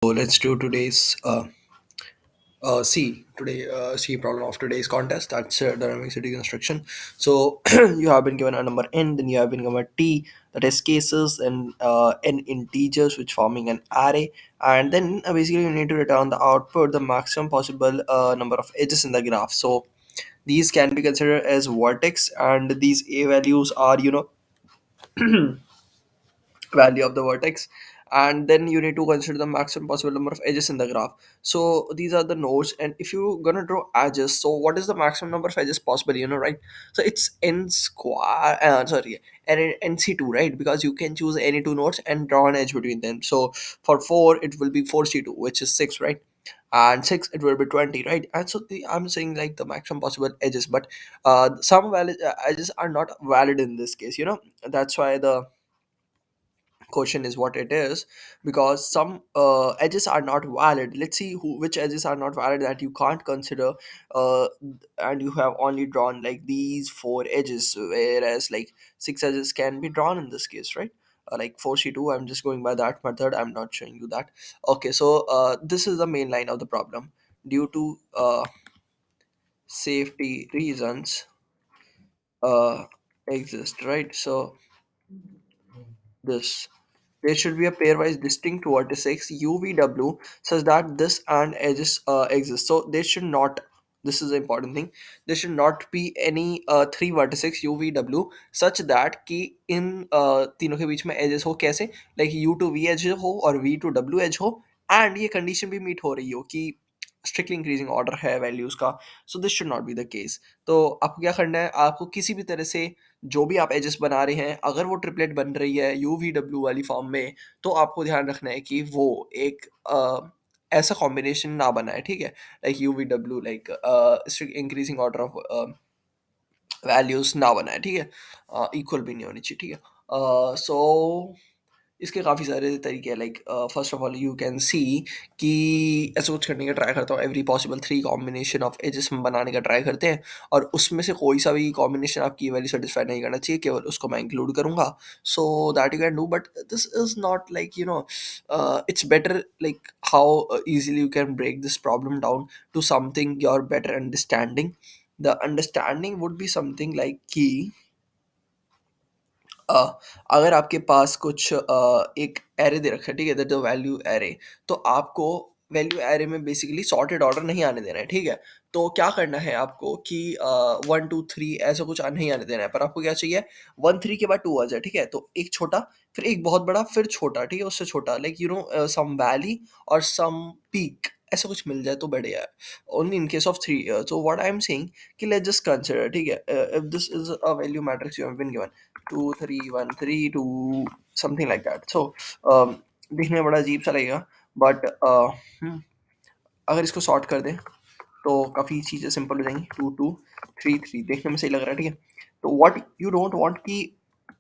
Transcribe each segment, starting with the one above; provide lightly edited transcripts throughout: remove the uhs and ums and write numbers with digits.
So let's do today's C problem of today's contest. That's dynamic city construction. So you have been given a number n, then you have been given t, that is cases, and n integers which forming an array, and then basically you need to return the output, the maximum possible number of edges in the graph. So these can be considered as vertex, and these a values are value of the vertex, and then you need to consider the maximum possible number of edges in the graph. So these are the nodes, and if you're gonna draw edges, so what is the maximum number of edges possible, right? So it's n square, sorry, nc2, right? Because you can choose any two nodes and draw an edge between them. So for 4 it will be 4c2, which is 6, right? And 6 it will be 20, right? And so I'm saying like the maximum possible edges, but some valid edges are not valid in this case. That's why the question is what it is, because some edges are not valid. Let's see which edges are not valid that you can't consider. uh, and you have only drawn like these 4 edges, whereas like 6 edges can be drawn in this case, right? Like 4c2, I'm just going by that method, I'm not showing you that. Okay, so this is the main line of the problem. Due to safety reasons, uh, exist, right? So this, there should be a pairwise distinct vertex UVW such that this and edges exist. So there should not, this is the important thing, there should not be any three vertices UVW such that कि इन तीनों के बीच में edges हो कैसे, like U to V edge हो और V to W edge हो, and ये condition भी meet हो रही हो कि strictly increasing order है values का. So this should not be the case. तो आपको क्या करना है, आपको किसी भी तरह से जो भी आप एजेस बना रहे हैं, अगर वो ट्रिपलेट बन रही है यू वी डब्ल्यू वाली फॉर्म में, तो आपको ध्यान रखना है कि वो एक ऐसा कॉम्बिनेशन ना बनाए, ठीक है? Like you V W, like increasing order of values ना बनाए, ठीक है? इक्वल भी नहीं होनी चाहिए, ठीक है? सो इसके काफ़ी सारे तरीके हैं, like first of all you can see कि ऐसा कुछ करने का ट्राई करता हूँ, every possible three combination of edges हम बनाने का ट्राई करते हैं, और उसमें से कोई सा भी कॉम्बिनेशन आपकी वैल्यू सेटिस्फाई नहीं करना चाहिए, केवल उसको मैं इंक्लूड करूँगा. सो that you can do, but this is not like it's better, like how easily you can break this problem down to something your better understanding. The understanding would be something like कि अगर आपके पास कुछ एक array दे रखा है, ठीक है? That the value array, तो आपको वैल्यू एरे में बेसिकली सॉर्टेड ऑर्डर नहीं आने देना है, ठीक है? तो क्या करना है आपको कि 1 2 3 ऐसा कुछ नहीं आने देना है, पर आपको क्या चाहिए, 1 3 के बाद 2 आ जाए, ठीक है? तो एक छोटा, फिर एक बहुत बड़ा, फिर छोटा, ठीक है? उससे छोटा, लाइक सम वैली और सम पीक, ऐसा कुछ मिल जाए तो बढ़िया है. Only in case of 3. So what I am saying कि लेट्स जस्ट कंसीडर, ठीक है? If this is a value matrix you have been given 2 3 1 3 2, something like that. So दिखने में बड़ा अजीब सा लगेगा, बट अगर इसको सॉर्ट कर दें तो काफ़ी चीज़ें सिंपल हो जाएंगी. 2 2 3 3 देखने में सही लग रहा है, ठीक है? तो व्हाट यू डोंट वांट कि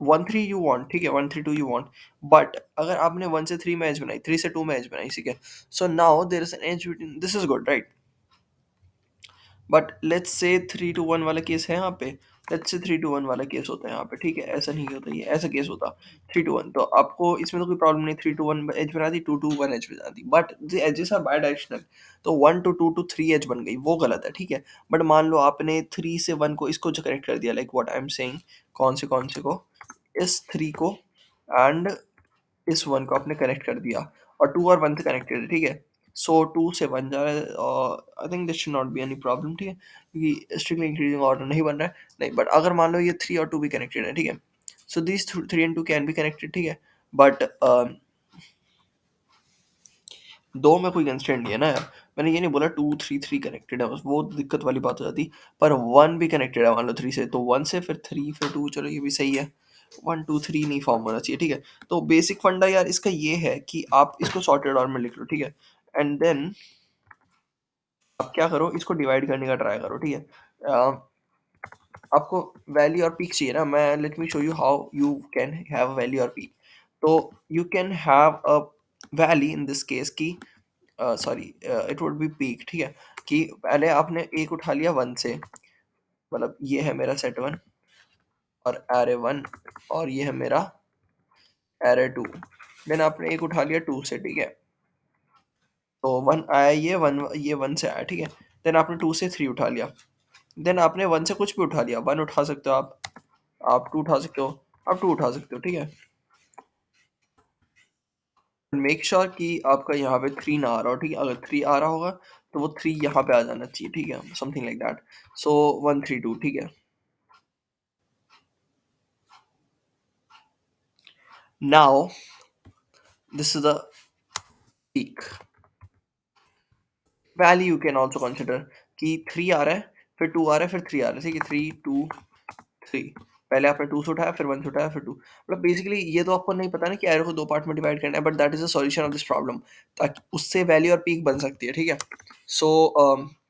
1 3 यू वांट, ठीक है? 1 3 2 यू वांट, बट अगर आपने 1 से 3 में एज बनाई, 3 से 2 में एज बनाई, ठीक है? So now there is an edge between, this is good, right? But let's say 3 to 1 वाला केस है यहाँ पे. लेट्स से 3 to 1 वाला केस होता है यहाँ पे, ठीक है? ऐसा नहीं होता, ये ऐसा केस होता 3 to 1, तो आपको इसमें तो कोई प्रॉब्लम नहीं. 3 to 1 एज बना दी, 2 to 1 एज बना दी, but the edges are bidirectional. तो 1 to 2 to 3 एज बन गई, वो गलत है, ठीक है? बट मान लो आपने 3 से 1 को इसको जो कनेक्ट कर दिया, like what I am saying, कौन से को, इस 3 को एंड इस 1 को आपने कनेक्ट कर दिया, और 2 और 1 से कनेक्टेड है, ठीक है? सो 2 से 1 जा रहा है, और I think this should not be any problem, ठीक है? क्योंकि स्ट्रिक्टली इंक्रीजिंग ऑर्डर नहीं बन रहा है. नहीं, बट अगर मान लो ये 3 और 2 भी कनेक्टेड है, ठीक है? So these 3 and 2 can be connected, ठीक है? बट दो में कोई कंस्ट्रेंट नहीं है ना यार. मैंने ये नहीं बोला 2 3 3 कनेक्टेड है, बस वो दिक्कत वाली बात हो जाती. पर 1 भी कनेक्टेड है मान लो 3 से, तो 1 से फिर 3 फिर 2, चलो ये भी सही है. 1 2 3 नहीं फॉर्म होना चाहिए, ठीक है? तो बेसिक फंडा यार इसका ये है कि आप इसको सॉर्टेड ऑर्डर में लिख लो, ठीक है? एंड देन आप क्या करो, इसको डिवाइड करने का ट्राई करो, ठीक है? आपको वैल्यू और पीक चाहिए ना. मैं let me show you how you can have value और पीक. तो you can have a valley in this case की, sorry, it would be peak, ठीक है? कि पहले आपने एक उठा लिया 1 से, मतलब ये है मेरा सेट 1 और एरे 1, और ये है मेरा एरे 2. देन आपने एक उठा लिया 2 से, ठीक है? तो 1 आया, ये 1 से आया, ठीक है? देन आपने 2 से 3 उठा लिया। देन आपने 1 से कुछ भी उठा लिया, 1 उठा सकते हो आप 2 उठा सकते हो, आप 2 उठा सकते हो, ठीक है? मेक श्योर कि आपका यहाँ पे 3 ना आ रहा हो, ठीक है? अगर 3 आ रहा होगा, तो वो 3 यहाँ पे आ जाना चाहिए, ठीक है? Something like that. सो 1 3 2, ठीक है? Now this is the peak. Value you can also consider कि 3 आ रहा है, फिर 2 आ रहा है, फिर 3 आ रहा है, ठीक है? 3 2 3, पहले आपने 2 से उठाया, फिर 1 से उठाया, फिर 2, मतलब बेसिकली ये तो आपको नहीं पता ना कि एरो को 2 पार्ट में डिवाइड करना है, but that is the solution of this problem, ताकि उससे वैल्यू और पीक बन सकती है, ठीक है? सो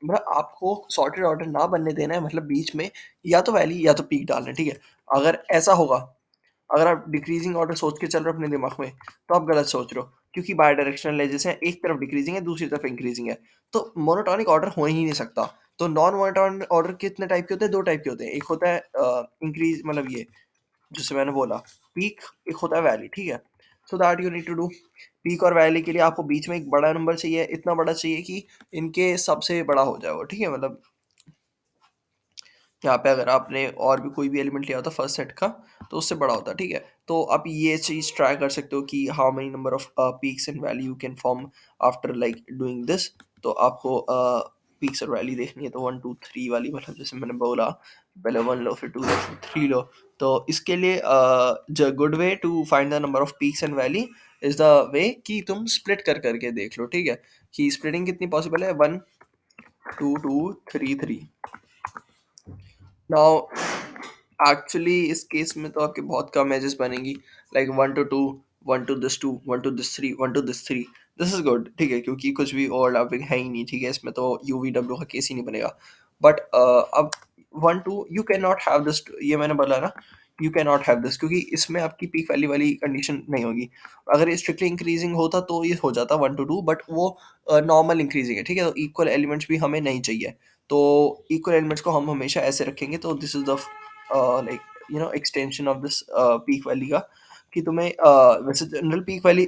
मतलब आपको सॉर्टेड ऑर्डर ना बनने देना है, मतलब बीच में या तो वैल्यू या तो पीक डालना है, ठीक है? अगर ऐसा होगा, अगर आप डिक्रीजिंग ऑर्डर सोच के चल रहे हो अपने दिमाग में, तो आप गलत सोच रहे हो, क्योंकि बाय डायरेक्शनल एजेस हैं, एक तरफ डिक्रीजिंग है, दूसरी तरफ इंक्रीजिंग है, तो मोनोटोनिक ऑर्डर हो ही नहीं सकता। तो नॉन मोनोटोनिक ऑर्डर कितने टाइप के होते हैं? 2 टाइप के होते हैं। एक होता है इंक्रीज, मतलब ये जैसे मैंने बोला पीक, एक होता है वैली, ठीक है? So that you need to do peak और वैली के लिए आपको बीच में एक बड़ा नंबर चाहिए, इतना बड़ा चाहिए कि इनके सबसे बड़ा हो जाए वो, ठीक है? मतलब यहाँ पे अगर आपने और भी कोई भी एलिमेंट लिया होता फर्स्ट सेट का, तो उससे बड़ा होता, ठीक है? तो आप ये चीज़ ट्राई कर सकते हो कि how many number of peaks and valley you can form after like doing this. तो आपको पीक्स और वैली देखनी है, तो 1 2 3 वाली, मतलब जैसे मैंने बोला, पहले 1 लो, फिर 2 लो, फिर 3 लो। तो इसके लिए the good way to find the number of peaks and valley is the way कि तुम स्प्लिट कर करके देख लो, ठीक है? कि स्प्लिटिंग कितनी पॉसिबल है, 1 2 2 3 3। नाउ एक्चुअली इस केस में तो आपके बहुत कम एजेस बनेंगी, like 1 to 2, 1 to this 2, 1 to this 3, 1 to this 3। This is good, ठीक है? क्योंकि कुछ भी ओवरलैपिंग है ही नहीं, ठीक है? इसमें तो यूवीडब्ल्यू का केस ही नहीं बनेगा। बट अब 1 2 you can not have this, ये मैंने बोला ना, you can not have this, क्योंकि इसमें आपकी पीक वैल्यू वाली कंडीशन नहीं होगी। अगर ये स्ट्रिक्टली इंक्रीजिंग होता तो ये हो जाता 1 टू 2, बट वो नॉर्मल इंक्रीजिंग है, ठीक है? तो इक्वल एलिमेंट्स भी हमें नहीं चाहिए। तो इक्वल एलिमेंट्स को हम हमेशा ऐसे रखेंगे, तो this is the like extension of this peak valley का, कि तुम्हें वैसे general peak valley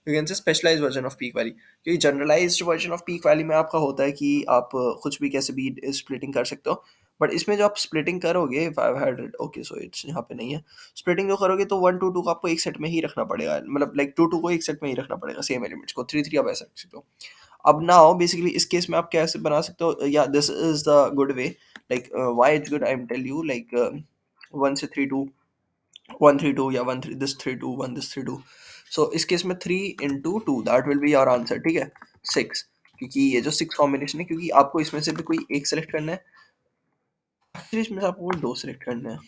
you can say specialized version of peak valley, क्योंकि generalized version of peak valley में आपका होता है कि आप कुछ भी कैसे भी स्प्लिटिंग कर सकते हो। बट इसमें जो आप स्प्लिटिंग करोगे 500, ओके सो इट्स यहाँ पे नहीं है। स्प्लिटिंग जो करोगे तो 1 टू 2 को आपको एक सेट में ही रखना पड़ेगा, मतलब लाइक 2 2 को एक सेट में ही रखना पड़ेगा, सेम एलिमेंट्स को। 3 3 आप ऐसा रख सकते हो। अब नाउ बेसिकली इस केस में आप कैसे बना सकते हो, या this is the good way, like why it's good, I am tell you, like 1 से 3 2, 1 3 2, या 1 3 दिस 3 2 1 दिस 3 2। सो इस केस में 3 into 2 that will be your answer, ठीक है? 6, क्योंकि ये जो 6 कॉम्बिनेशन है, क्योंकि आपको इसमें से भी कोई एक सेलेक्ट करना है। एक्चुअली इसमें से आपको 2 सेलेक्ट करने हैं।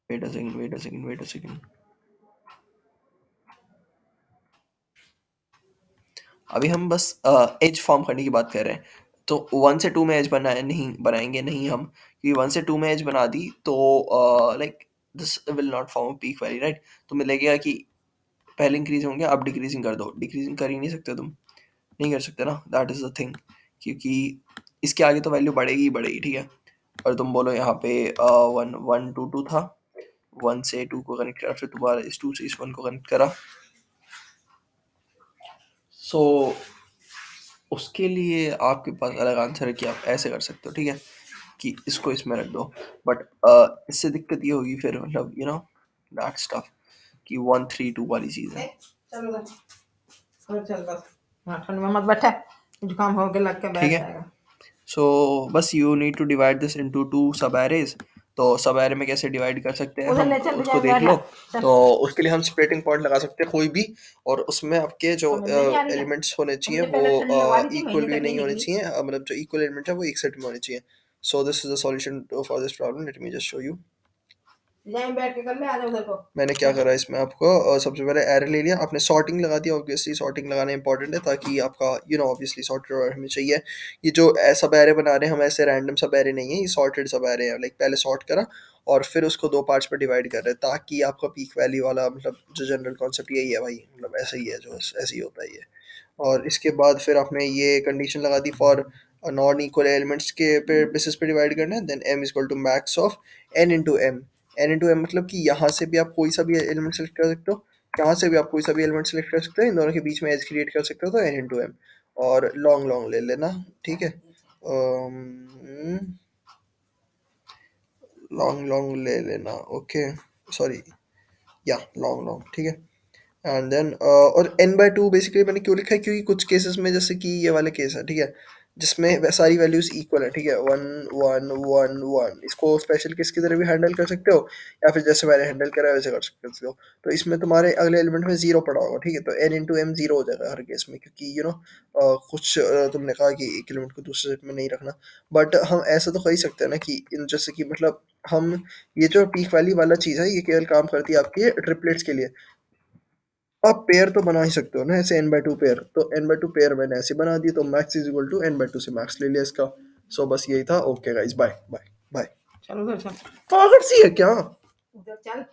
Wait a second, wait a second, wait a second. अभी हम बस एज फॉर्म करने की बात कर रहे हैं। तो 1 से 2 में एज बनाए नहीं बनाएँगे नहीं हम, क्योंकि 1 से 2 में एज बना दी तो like this will not form a peak value, right? तुम्हें लगेगा कि पहले इंक्रीज़ होंगे, अब डिक्रीज़िंग कर दो। डिक्रीज़िंग कर ही नहीं सकते तुम, नहीं कर सकते ना, दैट इज़ द थिंग। क्योंकि इसके आगे तो वैल्यू बढ़ेगी ही बढ़ेगी, ठीक है? और तुम बोलो यहाँ पे 1 1 2 2 था, 1 से 2 को कनेक्ट करा, फिर दोबारा इस 2 से इस 1 को कनेक्ट करा। सो उसके लिए आपके पास अलग आंसर है कि आप ऐसे कर सकते हो, ठीक है? कि इसको इसमें रख दो। बट इससे दिक्कत ये होगी फिर, मतलब दैट स्टफ, कि 1 3 2 वाली चीज़ है। चल बस, और चल बस। हाँ, ठंड में मत बैठा, जुकाम हो के लग के ठीक बैठ है? जाएगा। सो बस you need to divide this into 2 sub arrays. तो सब एरे में कैसे डिवाइड कर सकते हैं उधर हम, ले चल उसको जाए देख बैठा। लो। चल, तो उसके लिए हम स्प्लिटिंग पॉइंट लगा सकते हैं कोई भी, और उसमें आपके जो समझ नहीं आ रही है। एलिमेंट्स होने तो चाहिए मुझे वो पहले ठंडी लगवा दी थी, इक्वल महीने भी तक नहीं नहीं होने निकली। चाहिए, मतलब जो इक्वल एलिमेंट है वो एक सेट में होने चाहिए। So this is the solution for this problem, let me just show you. यहीं बैठ के कर ले, आ जा उधर को। मैंने क्या करा इसमें, आपको सबसे पहले एरे ले लिया, आपने सॉर्टिंग लगा दिया। ऑब्वियसली सॉर्टिंग लगाना इंपॉर्टेंट है, ताकि आपका ऑब्वियसली सॉर्टेड ऑर्डर हमें चाहिए। ये जो सब एरे बना रहे हैं हम, ऐसे रैंडम सब एरे नहीं है, ये सॉर्टेड सब एरे हैं। लाइक पहले सॉर्ट करा और फिर उसको 2 पार्ट्स में डिवाइड कर रहे हैं, ताकि आपका पीक वैल्यू वाला, मतलब जो जनरल कॉन्सेप्ट यही है भाई, मतलब ऐसा ही है, जो ऐसे ही होता है ये। और इसके बाद फिर आपने ये कंडीशन लगा दी फॉर नॉन इक्वल एलिमेंट्स के पे बेसिस पे डिवाइड करना है। Then m is equal to max of n into M. n into M मतलब कि यहाँ से भी आप कोई सा भी एलिमेंट सेलेक्ट कर सकते हो, यहाँ से भी आप कोई सा भी एलिमेंट सेलेक्ट कर सकते हो, इन दोनों के बीच में एज क्रिएट कर सकते हो, तो n इंटू एम। और लॉन्ग लॉन्ग ले लेना, ठीक है, लॉन्ग लॉन्ग ले लेना, ओके, सॉरी, या लॉन्ग लॉन्ग, ठीक है। एंड देन और n/2 बेसिकली मैंने क्यों लिखा है, क्योंकि कुछ केसेस में जैसे कि ये वाले केस है, ठीक है, जिसमें सारी वैल्यूज इक्वल है, ठीक है, 1 1 1 1, इसको स्पेशल केस की तरह भी हैंडल कर सकते हो, या फिर जैसे मैंने हैंडल करा है वैसे कर सकते हो। तो इसमें तुम्हारे अगले एलिमेंट में जीरो पड़ा होगा, ठीक है, तो n इंटू एम जीरो हो जाएगा हर केस में, क्योंकि कुछ तुमने कहा कि एक एलिमेंट को दूसरे सेट में नहीं रखना। बट हम ऐसा तो कर ही सकते हैं ना कि जैसे कि मतलब हम ये जो पीक वैली वाला चीज़ है ये केवल काम करती है आपके ट्रिपलेट्स के लिए। आप पेयर तो बना ही सकते हो ना ऐसे n/2 पेयर, तो n/2 पेयर मैंने ऐसे बना दी, तो max is equal to n/2 से मैक्स ले लिया इसका। सो बस यही था। Okay guys, bye bye bye. चल उधर चल, पागल सी है क्या? उधर चल।